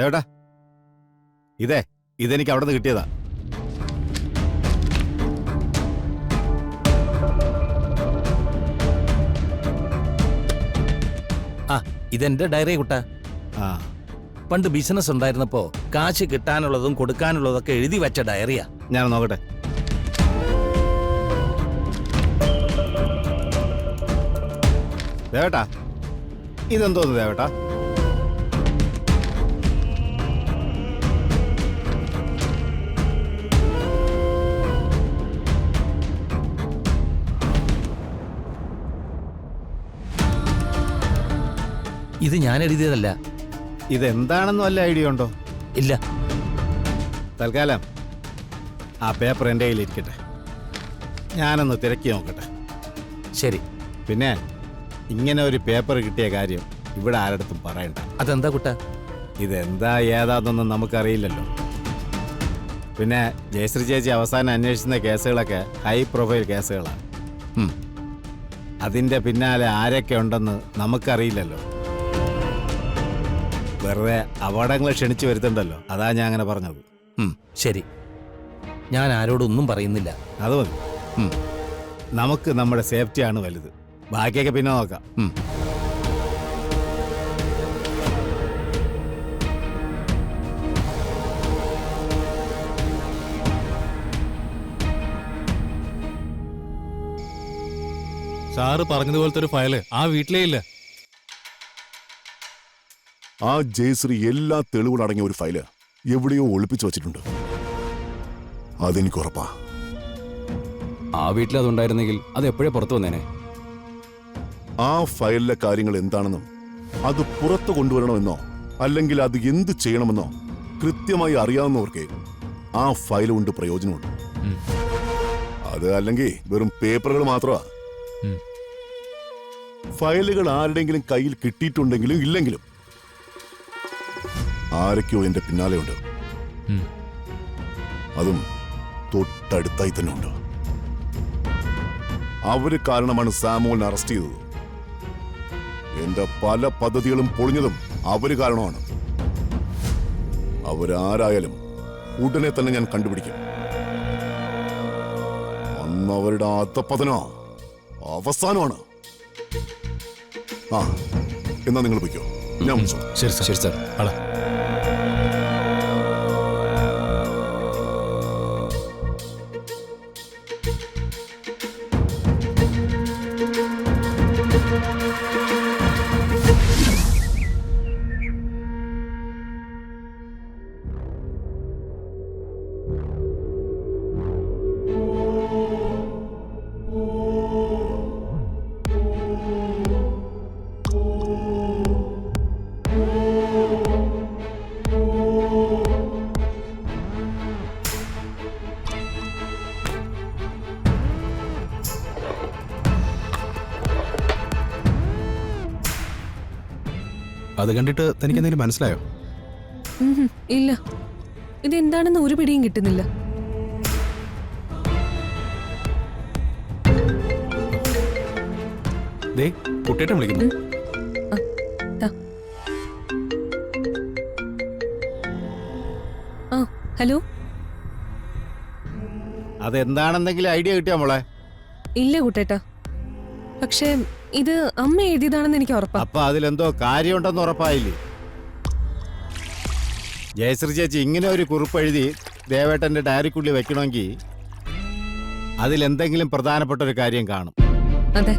ദേവട്ടാ, ഇതെനിക്ക് അവിടെ നിന്ന് കിട്ടിയതാ. ആ, ഇതെന്റെ ഡയറി കുട്ട. ആ, പണ്ട് ബിസിനസ് ഉണ്ടായിരുന്നപ്പോ കാശ് കിട്ടാനുള്ളതും കൊടുക്കാനുള്ളതൊക്കെ എഴുതി വെച്ച ഡയറിയാ. ഞാൻ നോക്കട്ടെ. ദേവട്ടാ, ഇതെന്തോന്ന് ദേവട്ടാ? ഇത് ഞാൻ എഴുതിയതല്ല. ഇതെന്താണെന്നും വല്ല ഐഡിയ ഉണ്ടോ? ഇല്ല. തൽക്കാലം ആ പേപ്പർ എൻ്റെ കയ്യിലിരിക്കട്ടെ, ഞാനൊന്ന് തിരക്കി നോക്കട്ടെ. ശരി. പിന്നെ ഇങ്ങനെ ഒരു പേപ്പർ കിട്ടിയ കാര്യം ഇവിടെ ആരടുത്തും പറയണ്ട. അതെന്താ കുട്ട? ഇതെന്താ ഏതാന്നൊന്നും നമുക്കറിയില്ലല്ലോ. പിന്നെ ജയശ്രീ ചേച്ചി അവസാനം അന്വേഷിക്കുന്ന കേസുകളൊക്കെ ഹൈ പ്രൊഫൈൽ കേസുകളാണ്. അതിൻ്റെ പിന്നാലെ ആരൊക്കെ ഉണ്ടെന്ന് നമുക്കറിയില്ലല്ലോ. വെറുതെ അപകടങ്ങൾ ക്ഷണിച്ചു വരുത്തുണ്ടല്ലോ, അതാ ഞാൻ അങ്ങനെ പറഞ്ഞത്. ശരി, ഞാൻ ആരോടൊന്നും പറയുന്നില്ല. അത് മതി. നമുക്ക് നമ്മുടെ സേഫ്റ്റിയാണ് വലുത്, ബാക്കിയൊക്കെ പിന്നെ നോക്കാം. സാറ് പറഞ്ഞതുപോലത്തെ ഒരു ഫയല് ആ വീട്ടിലേ ഇല്ല. ആ ജയശ്രീ എല്ലാ തെളിവുകളടങ്ങിയ ഒരു ഫയല് എവിടെയോ ഒളിപ്പിച്ചു വച്ചിട്ടുണ്ട്. അതെനിക്ക് ഉറപ്പാ. ആ വീട്ടിൽ അതുണ്ടായിരുന്നെങ്കിൽ അത് എപ്പോഴേ പുറത്തു വന്നേനെ. ആ ഫയലിലെ കാര്യങ്ങൾ എന്താണെന്നും അത് പുറത്തു കൊണ്ടുവരണമെന്നോ അല്ലെങ്കിൽ അത് എന്ത് ചെയ്യണമെന്നോ കൃത്യമായി അറിയാവുന്നവർക്ക് ആ ഫയൽ കൊണ്ട് പ്രയോജനമുണ്ട്. അത് അല്ലെങ്കിൽ വെറും പേപ്പറുകൾ മാത്രമാ. ഫയലുകൾ ആരുടെങ്കിലും കയ്യിൽ കിട്ടിയിട്ടുണ്ടെങ്കിലും ഇല്ലെങ്കിലും ആരൊക്കെയോ എന്റെ പിന്നാലെ ഉണ്ട്. അതും തൊട്ടടുത്തായി തന്നെ ഉണ്ട്. അവര് കാരണമാണ് സാമുവലിനെ അറസ്റ്റ് ചെയ്തത്. എന്റെ പല പദ്ധതികളും പൊളിഞ്ഞതും അവര് കാരണമാണ്. അവരാരായാലും ഉടനെ തന്നെ ഞാൻ കണ്ടുപിടിക്കും. അന്ന് അവരുടെ അധപതനോ അവസാനമാണ്. ആ, എന്നാ നിങ്ങൾ പൊയ്ക്കോ, ഞാൻ വിളിച്ചോ. ശരി സാർ. ശരി സാർ. അടാ. അത് കണ്ടിട്ട് തനിക്ക് എന്തെങ്കിലും മനസ്സിലായോ? ഇല്ല, ഇതെന്താണെന്ന് ഒരു പിടിയും കിട്ടുന്നില്ല. ദേ കുട്ടിയേട്ടൻ വിളിക്കുന്നു. ഹലോ, അതെന്താണെന്തെങ്കിലും ഐഡിയ കിട്ടിയോ മോളെ? ഇല്ല കുട്ടേട്ടാ, പക്ഷേ ഇത് അമ്മ എഴുതിയതാണെന്ന് എനിക്ക് ഉറപ്പാ. അപ്പൊ അതിലെന്തോ കാര്യമുണ്ടെന്ന് ഉറപ്പായില്ലേ? ജയശ്രീ ചേച്ചി ഇങ്ങനെ ഒരു കുറിപ്പ് എഴുതി ദേവേട്ടന്റെ ഡയറിക്കുള്ളിൽ വെക്കണമെങ്കിൽ അതിലെന്തെങ്കിലും പ്രധാനപ്പെട്ട ഒരു കാര്യം കാണും. അതെ,